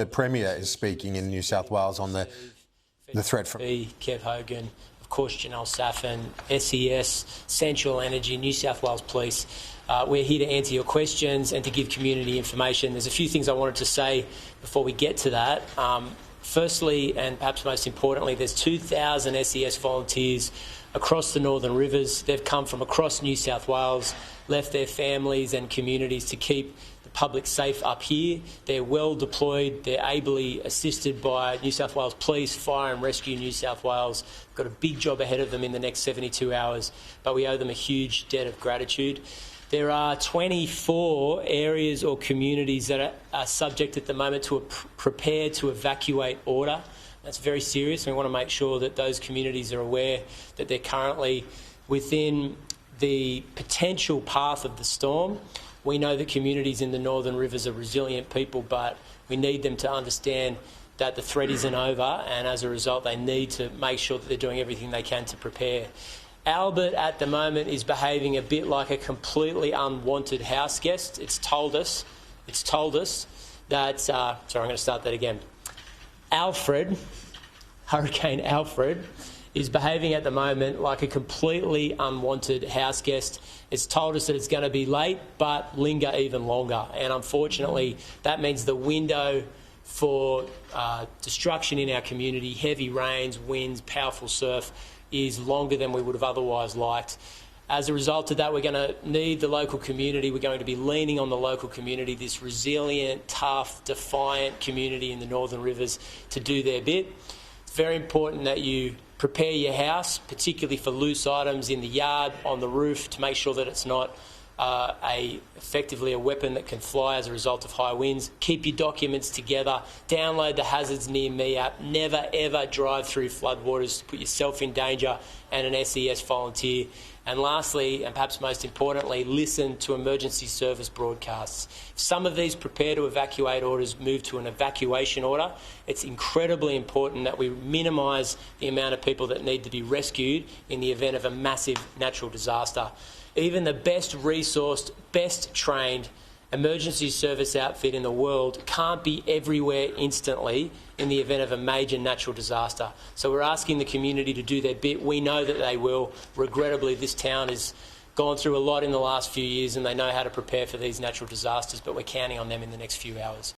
The Premier is speaking in New South Wales on the threat from Kev Hogan, of course Janelle Saffin, SES, Central Energy, New South Wales Police. We're here to answer your questions and to give community information. There's a few things I wanted to say before we get to that. Firstly, and perhaps most importantly, there's 2,000 SES volunteers across the Northern Rivers. They've come from across New South Wales, left their families and communities to keep the public safe up here. They're well deployed. They're ably assisted by New South Wales Police, Fire and Rescue New South Wales. Got a big job ahead of them in the next 72 hours, but we owe them a huge debt of gratitude. There are 24 areas or communities that are subject at the moment to a prepare to evacuate order. That's very serious. We want to make sure that those communities are aware that they're currently within the potential path of the storm. We know that communities in the Northern Rivers are resilient people, but we need them to understand that the threat isn't over, and as a result they need to make sure that they're doing everything they can to prepare. Albert at the moment is behaving a bit like a completely unwanted house guest. It's told us that, sorry, I'm going to start that again. Hurricane Alfred, is behaving at the moment like a completely unwanted house guest. It's told us that it's going to be late, but linger even longer. And unfortunately, that means the window for destruction in our community, heavy rains, winds, powerful surf, is longer than we would have otherwise liked. As a result of that, we're going to need the local community. We're going to be leaning on the local community, this resilient, tough, defiant community in the Northern Rivers, to do their bit. It's very important that you prepare your house, particularly for loose items in the yard, on the roof, to make sure that it's not effectively a weapon that can fly as a result of high winds. Keep your documents together. Download the Hazards Near Me app. Never, ever drive through floodwaters to put yourself in danger and an SES volunteer. And lastly, and perhaps most importantly, listen to emergency service broadcasts. If some of these prepare to evacuate orders move to an evacuation order, it's incredibly important that we minimise the amount of people that need to be rescued in the event of a massive natural disaster. Even the best resourced, best trained emergency service outfit in the world can't be everywhere instantly in the event of a major natural disaster. So we're asking the community to do their bit. We know that they will. Regrettably, this town has gone through a lot in the last few years and they know how to prepare for these natural disasters, but we're counting on them in the next few hours.